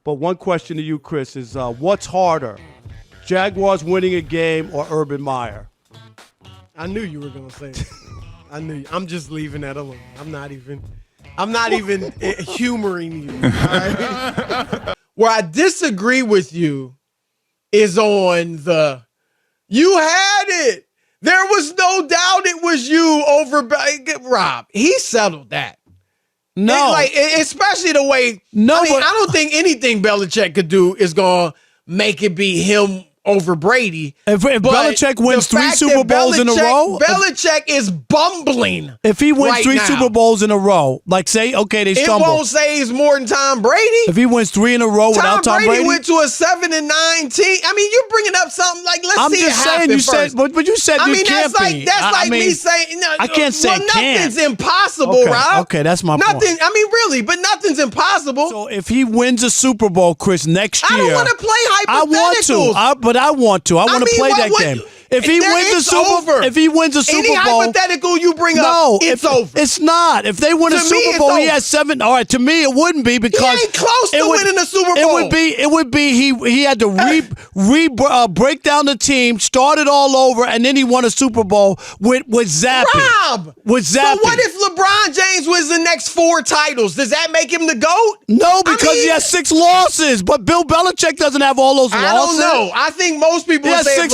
But one question to you, Chris, is what's harder, Jaguars winning a game or Urban Meyer? I knew you were going to say it. I knew you. I'm just leaving that alone. I'm not even humoring you. All right? Where I disagree with you is on you had it. There was no doubt it was you over Rob. He settled that. No. Especially the way, I don't think anything Belichick could do is going to make it be him over Brady. If Belichick wins 3 Super Bowls in a row? Belichick is bumbling. If he wins right 3 now. Super Bowls in a row, like say, okay, they stumble. It won't say he's more than Tom Brady. If he wins 3 in a row without Tom Brady. Went to a 7-9 team. I mean, you're bringing up something like, let's see it happen you first. Said, but you said I you mean, can't be. That's like me saying, no, I can't say nothing's can't. impossible, okay, Rob. Okay, that's my point. I mean, really, but nothing's impossible. So if he wins a Super Bowl, Chris, next year. I don't want to play hypotheticals. I want to. I want to play that game. If he wins a Super Bowl, any hypothetical you bring up, it's over. It's not. If they win a Super Bowl, he has 7. All right, to me, it wouldn't be because he ain't close to winning a Super Bowl. It would be he had to break down the team, start it all over, and then he won a Super Bowl with Zappy. Rob, with Zappy. So what if LeBron James wins the next 4 titles? Does that make him the GOAT? No, because he has 6 losses. But Bill Belichick doesn't have all those losses. I don't know. I think most people would say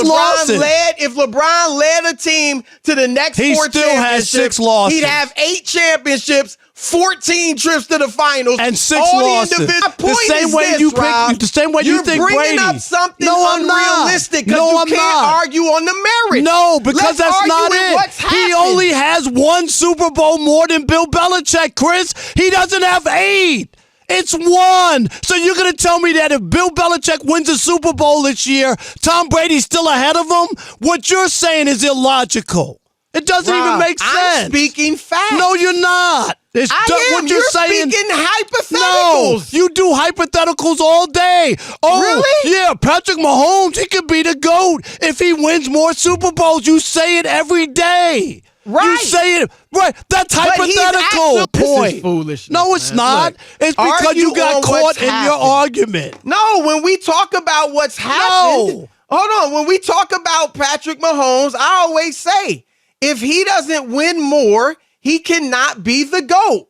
if LeBron led a team to the next 4 championships, he still has 6 losses. He'd have 8 championships, 14 trips to the finals, and 6 losses. The same way you think Brady. You're bringing up something unrealistic because you can't argue on the merits. No, because that's not it. He only has 1 Super Bowl more than Bill Belichick, Chris. He doesn't have 8. It's 1. So you're going to tell me that if Bill Belichick wins a Super Bowl this year, Tom Brady's still ahead of him? What you're saying is illogical. It doesn't even make sense. I'm speaking facts. No, you're not. What you're saying. Speaking hypotheticals. No, you do hypotheticals all day. Oh, really? Yeah, Patrick Mahomes, he could be the GOAT if he wins more Super Bowls. You say it every day. Right. You say it. Right. That's hypothetical. This is foolishness. No, it's not. Look, it's because you got caught in your argument. No, when we talk about what's happened. Hold on. When we talk about Patrick Mahomes, I always say, if he doesn't win more, he cannot be the GOAT.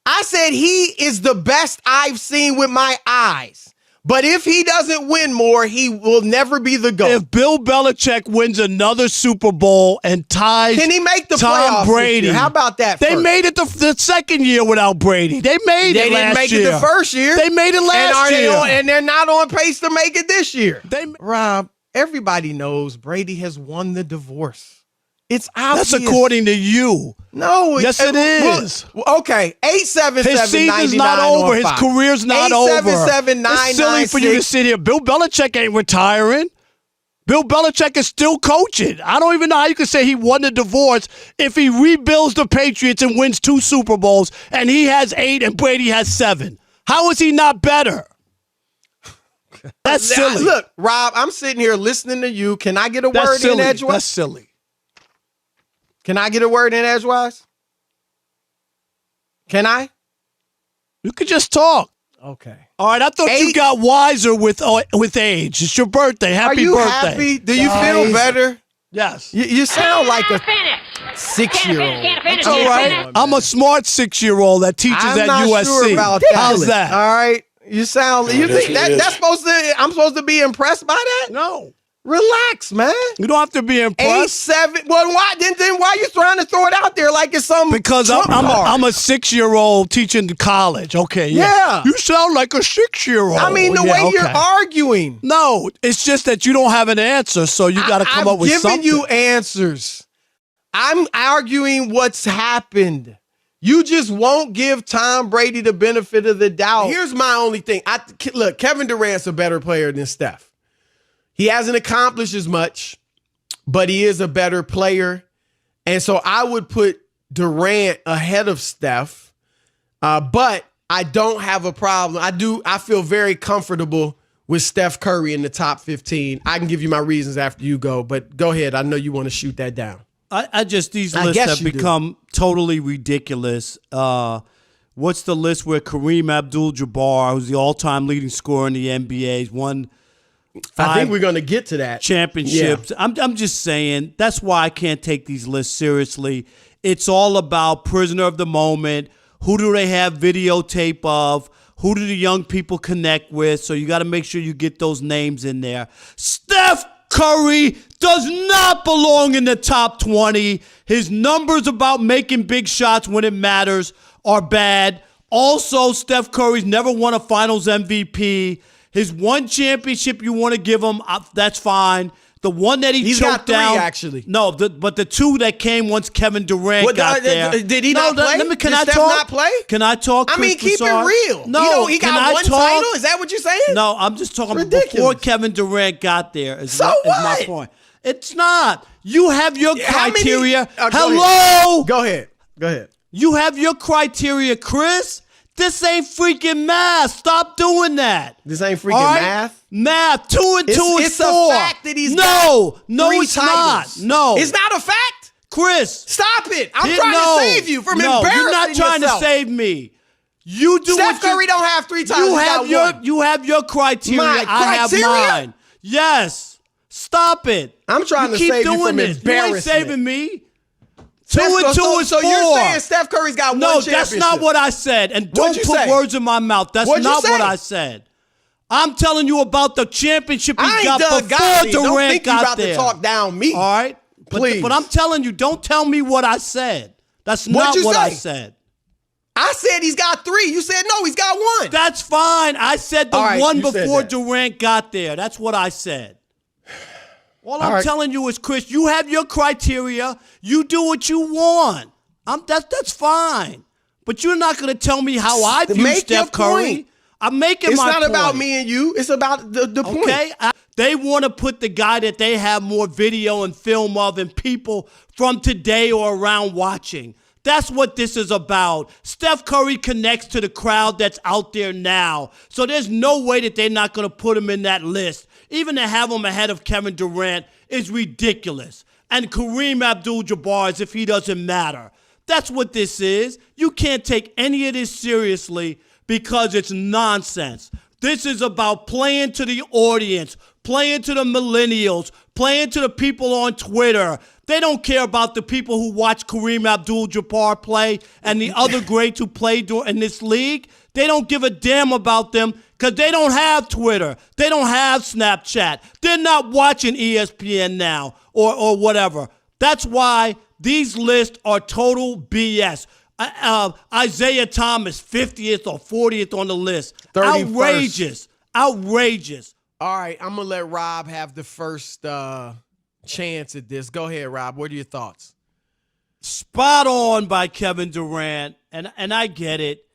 I said he is the best I've seen with my eyes. But if he doesn't win more, he will never be the GOAT. If Bill Belichick wins another Super Bowl and ties can he make the Tom playoffs Brady? This year? How about that? They made it the second year without Brady. They made it last year. They didn't make it the first year. They made it last year. And they're not on pace to make it this year. Rob, everybody knows Brady has won the divorce. It's obvious. That's according to you. No. Yes, it is. Okay. 877-99 His season's not over. His career's not over. 877-996. It's silly for you to sit here. Bill Belichick ain't retiring. Bill Belichick is still coaching. I don't even know how you can say he won the divorce if he rebuilds the Patriots and wins 2 Super Bowls and he has 8 and Brady has 7. How is he not better? That's silly. Look, Rob, I'm sitting here listening to you. Can I get a word in edgewise? That's silly. Can I get a word in edgewise? Can I? You could just talk. Okay. All right. I thought you got wiser with age. It's your birthday. Happy birthday. Are you happy? Do you feel better? Yes. You sound like a 6-year-old. That's all right. I'm a smart 6-year-old that teaches at USC. I'm not sure about that. How's that? All right. You sound. You think that's supposed to? I'm supposed to be impressed by that? No. Relax, man. You don't have to be impressed. 8-7. Well, why are you trying to throw it out there like it's some? Because I'm a 6-year-old teaching college. Okay, yeah. You sound like a 6-year-old. I mean, the way you're arguing. No, it's just that you don't have an answer, so you got to come up with something. I'm giving you answers. I'm arguing what's happened. You just won't give Tom Brady the benefit of the doubt. Here's my only thing. Look, Kevin Durant's a better player than Steph. He hasn't accomplished as much, but he is a better player. And so I would put Durant ahead of Steph. But I don't have a problem. I feel very comfortable with Steph Curry in the top 15. I can give you my reasons after you go, but go ahead. I know you want to shoot that down. These lists have become totally ridiculous. what's the list where Kareem Abdul-Jabbar, who's the all-time leading scorer in the NBA, has won 5 I think we're going to get to that. championships. Yeah. I'm just saying, that's why I can't take these lists seriously. It's all about prisoner of the moment. Who do they have videotape of? Who do the young people connect with? So you got to make sure you get those names in there. Steph Curry does not belong in the top 20. His numbers about making big shots when it matters are bad. Also, Steph Curry's never won a Finals MVP. His one championship you want to give him, that's fine. The one that he's choked got 3, down, actually. No, but the 2 that came once Kevin Durant got there. Did he not play? Can did I Steph talk? not play? Can I talk? I mean, keep it real. No, he can got I one talk? title. Is that what you're saying? No, I'm just talking Ridiculous. before Kevin Durant got there. Is So my what? point. It's not. You have your criteria. Hello. Go ahead. You have your criteria, Chris. This ain't freaking math. Stop doing that. This ain't freaking math? Math. 2 and 2 is 4. It's a fact that he's no, three it's titles. not. No. It's not a fact? Chris. Stop it. I'm trying to save you from embarrassing you're not trying yourself. to save me. You do Steph Curry don't have 3 titles. You have your criteria. I have mine. Yes. Stop it. I'm trying to save you from embarrassment. You ain't saving me. 2 and 2 is 4. So you're saying Steph Curry's got one championship? No, that's not what I said. And don't put words in my mouth. That's not what I said. I'm telling you about the championship he got before Durant don't think you about there. to talk down me. All right? Please. But I'm telling you, don't tell me what I said. That's not what I said. I said he's got 3. You said no, he's got 1. That's fine. I said the one before Durant got there. That's what I said. All I'm telling you is, Chris, you have your criteria. You do what you want. That's fine. But you're not going to tell me how I view Steph Curry. I'm making my point. It's not about me and you. It's about the point. Okay? They want to put the guy that they have more video and film of and people from today or around watching. That's what this is about. Steph Curry connects to the crowd that's out there now. So there's no way that they're not going to put him in that list. Even to have him ahead of Kevin Durant is ridiculous. And Kareem Abdul-Jabbar as if he doesn't matter. That's what this is. You can't take any of this seriously because it's nonsense. This is about playing to the audience, playing to the millennials, playing to the people on Twitter. They don't care about the people who watch Kareem Abdul-Jabbar play and the other greats who play in this league. They don't give a damn about them because they don't have Twitter. They don't have Snapchat. They're not watching ESPN now or whatever. That's why these lists are total BS. Isaiah Thomas, 50th or 40th on the list. 31st. Outrageous. All right, I'm going to let Rob have the first chance at this. Go ahead, Rob. What are your thoughts? Spot on by Kevin Durant, and I get it.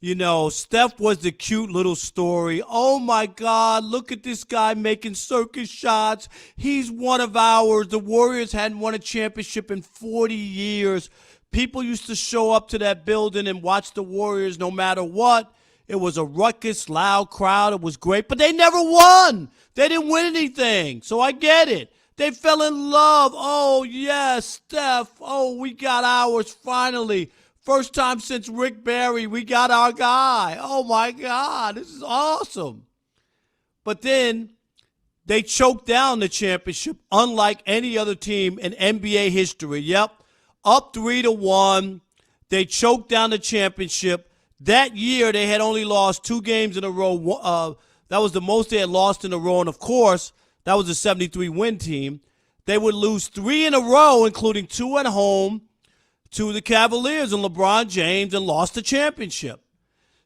You know, Steph was the cute little story. Oh, my God, look at this guy making circus shots. He's one of ours. The Warriors hadn't won a championship in 40 years. People used to show up to that building and watch the Warriors no matter what. It was a ruckus, loud crowd. It was great, but they never won. They didn't win anything, so I get it. They fell in love. Oh, yes, Steph. Oh, we got ours finally. First time since Rick Barry, we got our guy. Oh, my God, this is awesome. But then they choked down the championship unlike any other team in NBA history. Yep, up 3-1. They choked down the championship. That year, they had only lost 2 games in a row. That was the most they had lost in a row. And, of course, that was a 73-win team. They would lose 3 in a row, including 2 at home, to the Cavaliers and LeBron James, and lost the championship.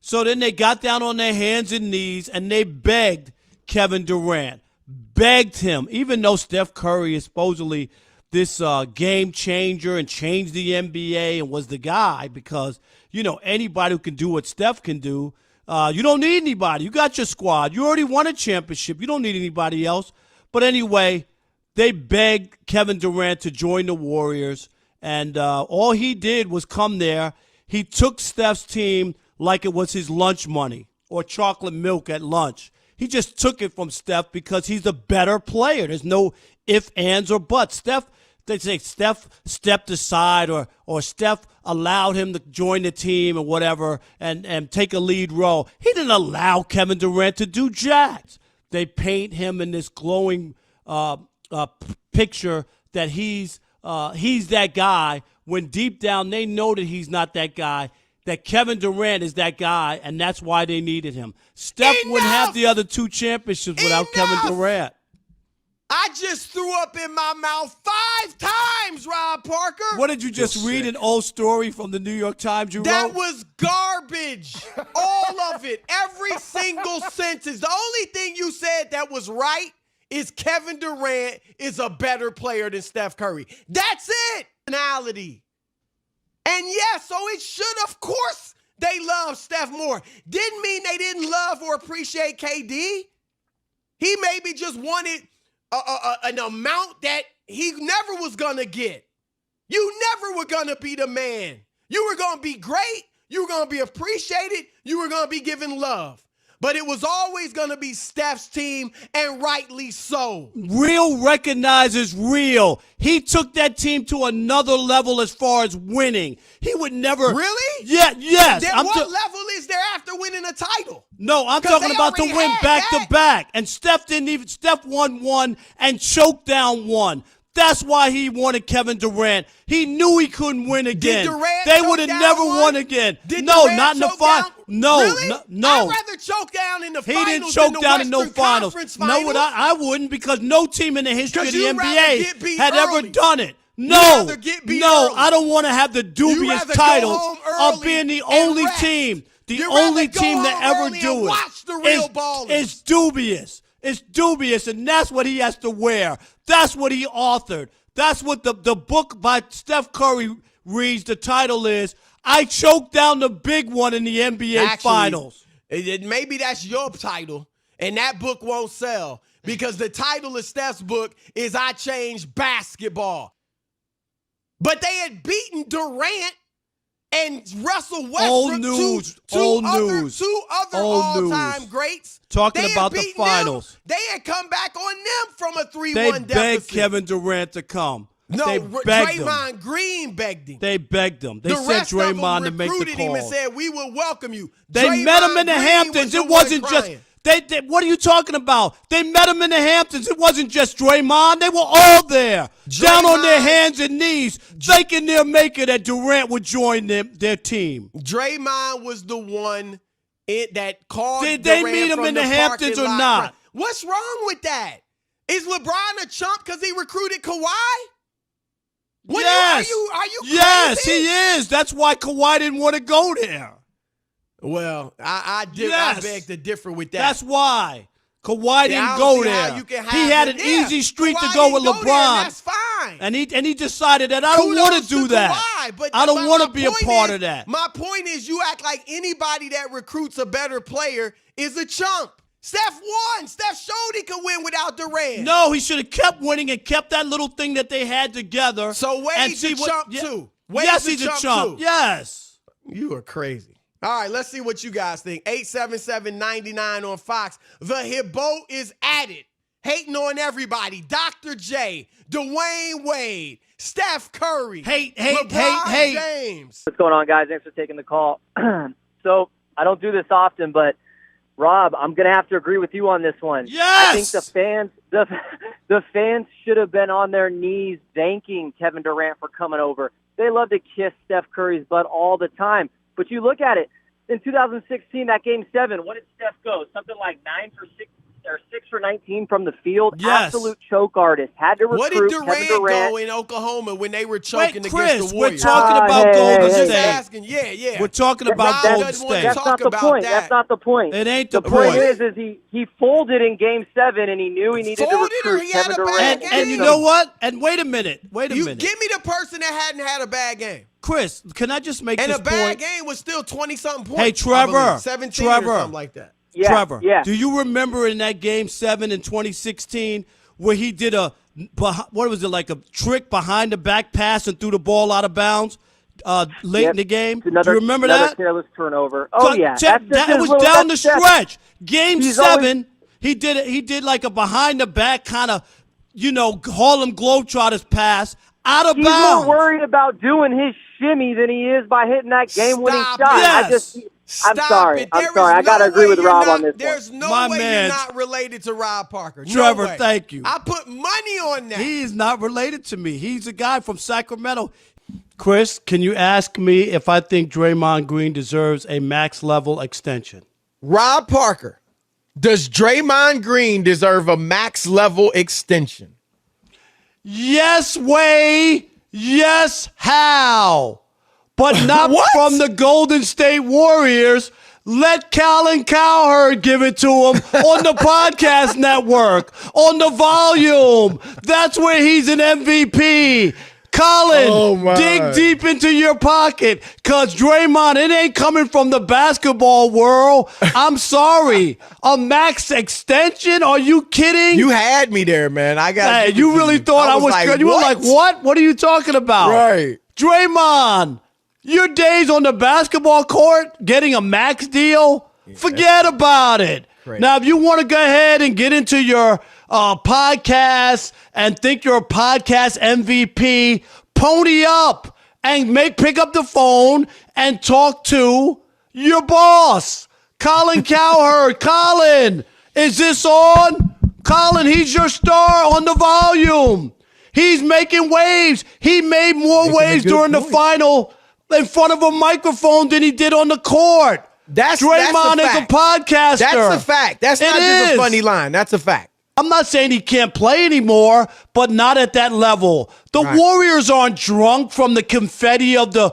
So then they got down on their hands and knees and they begged Kevin Durant, begged him, even though Steph Curry is supposedly this game changer and changed the NBA and was the guy because, you know, anybody who can do what Steph can do, you don't need anybody. You got your squad. You already won a championship. You don't need anybody else. But anyway, they begged Kevin Durant to join the Warriors. And all he did was come there. He took Steph's team like it was his lunch money or chocolate milk at lunch. He just took it from Steph because he's a better player. There's no ifs, ands, or buts. Steph they say Steph stepped aside or Steph allowed him to join the team or whatever and take a lead role. He didn't allow Kevin Durant to do jacks. They paint him in this glowing picture that he's that guy, when deep down they know that he's not that guy, that Kevin Durant is that guy, and that's why they needed him. Steph wouldn't have the other 2 championships without Kevin Durant. I just threw up in my mouth 5 times, Rob Parker. What did you just read? An old story from the New York Times you That wrote? was garbage. All of it. Every single sentence. The only thing you said that was right is Kevin Durant is a better player than Steph Curry. That's it. Personality. And yeah, so it should, of course, they love Steph more. Didn't mean they didn't love or appreciate KD. He maybe just wanted an amount that he never was going to get. You never were going to be the man. You were going to be great. You were going to be appreciated. You were going to be given love. But it was always going to be Steph's team, and rightly so. Real recognizes real. He took that team to another level as far as winning. He would never. Really? Yeah, yes. Then what level is there after winning a title? No, I'm talking about the win back to back. And Steph won one and choked down one. That's why he wanted Kevin Durant. He knew he couldn't win again. Did Durant they would have never won again. No, Durant not in the final. No, really? no. I'd rather choke down in the he finals. He didn't choke than down the in no Western finals. Conference No, I wouldn't, because no team in the history of the NBA had ever done it. No, I don't want to have the dubious titles of being the only team. The only team that ever do it. It's dubious. It's dubious, and that's what he has to wear. That's what he authored. That's what the book by Steph Curry reads. The title is, I choked down the big one in the NBA Finals. Maybe that's your title, and that book won't sell, because the title of Steph's book is I Changed Basketball. But they had beaten Durant and Russell Westbrook, two other all-time greats. Talking about the finals. They had come back on them from a 3-1 deficit. They begged Kevin Durant to come. No, Draymond Green begged him. They begged him. They sent Draymond to make the call. Recruited him and said, we will welcome you. They met him in the Hamptons. It wasn't just... what are you talking about? They met him in the Hamptons. It wasn't just Draymond. They were all there, down on their hands and knees, thinking their maker that Durant would join their team. Draymond was the one that called Did they meet him in the Hamptons or not? What's wrong with that? Is LeBron a chump because he recruited Kawhi? Yes. Are you crazy? Yes, he is. That's why Kawhi didn't want to go there. Well, I beg to differ with that. That's why. Kawhi didn't go there. He had an easy streak to go with LeBron. That's fine. And he decided that I don't want to do that. I don't want to be a part of that. My point is, you act like anybody that recruits a better player is a chump. Steph won. Steph showed he could win without Durant. No, he should have kept winning and kept that little thing that they had together. So Wade's a chump too. Yes, he's a chump. Yes. You are crazy. All right, let's see what you guys think. 877-99 on Fox. The Hibbo is at it. Hating on everybody. Dr. J, Dwayne Wade, Steph Curry, LeBron James. What's going on, guys? Thanks for taking the call. So I don't do this often, but Rob, I'm going to have to agree with you on this one. Yes! I think the fans should have been on their knees thanking Kevin Durant for coming over. They love to kiss Steph Curry's butt all the time. But you look at it, in 2016, that Game 7, what did Steph go? Something like 9 for 6 or 6 for 19 from the field. Yes. Absolute choke artist. Had to recruit What did Durant go in Oklahoma when they were choking against the Warriors? We're talking about Golden State. Asking, yeah. We're talking about Golden State. That's not the point. That's not the point. It ain't the point. The point is he folded in Game 7, and he knew he needed to recruit Kevin Durant. And you know what? And wait a minute. Give me the person that hadn't had a bad game. Chris, can I just make this point? And a bad game was still 20-something points. Hey, Trevor. 17 or something like that. Yeah, Trevor, yeah. Do you remember in that Game 7 in 2016 where he did like a trick behind the back pass and threw the ball out of bounds late in the game? Do you remember that? Careless turnover. Oh, yeah. That was down the stretch. Game 7, he did like a behind the back kind of, Harlem Globetrotters pass Out of He's bounds. more worried about doing his shimmy than he is by hitting that game-winning shot. Yes. I'm sorry. I'm sorry. I got to agree with Rob on this one. There's no way you're not related to Rob Parker. Trevor, no way. thank you. I put money on that. He's not related to me. He's a guy from Sacramento. Chris, can you ask me if I think Draymond Green deserves a max-level extension? Rob Parker, does Draymond Green deserve a max-level extension? Yes, way. Yes, how. But not from the Golden State Warriors. Let Colin Cowherd give it to him on the podcast network, on the volume. That's where he's an MVP. Colin, dig deep into your pocket, because Draymond, it ain't coming from the basketball world. I'm sorry. A max extension? Are you kidding? You had me there, man. Hey, you really thought I was good. You were like, what? What are you talking about? Right. Draymond, your days on the basketball court getting a max deal, forget about it. Great. Now, if you want to go ahead and get into your podcast and think you're a podcast MVP, pony up and pick up the phone and talk to your boss, Colin Cowherd. Colin, is this on? Colin, he's your star on the volume. He's making waves. He made more waves during the final in front of a microphone than he did on the court. Draymond is a podcaster. That's a fact. That's not just a funny line. That's a fact. I'm not saying he can't play anymore, but not at that level. The Warriors aren't drunk from the confetti of the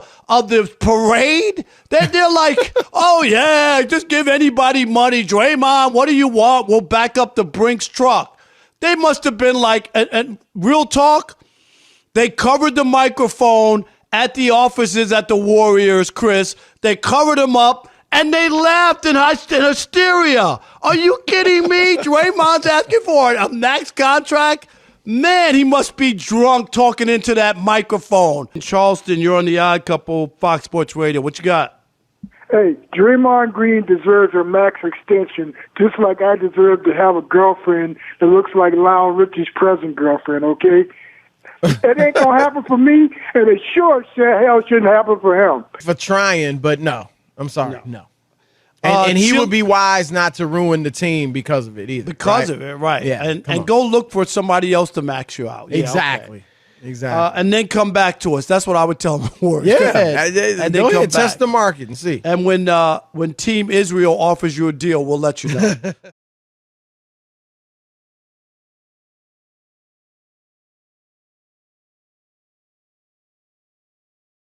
parade. They're like, oh yeah, just give anybody money. Draymond, what do you want? We'll back up the Brinks truck. They must have been like, and real talk, they covered the microphone at the offices at the Warriors, Chris. They covered them up. And they laughed in hysteria. Are you kidding me? Draymond's asking for a max contract? Man, he must be drunk talking into that microphone. In Charleston, you're on the Odd Couple, Fox Sports Radio. What you got? Hey, Draymond Green deserves a max extension, just like I deserve to have a girlfriend that looks like Lionel Richie's present girlfriend, okay? It ain't going to happen for me, and it sure hell shouldn't happen for him. For trying, but no. I'm sorry, no. And he would be wise not to ruin the team because of it either. Because of it, right. Yeah, and go look for somebody else to max you out. Exactly. Okay. Exactly. And then come back to us. That's what I would tell them. Yeah. And go ahead, test the market and see. And when Team Israel offers you a deal, we'll let you know.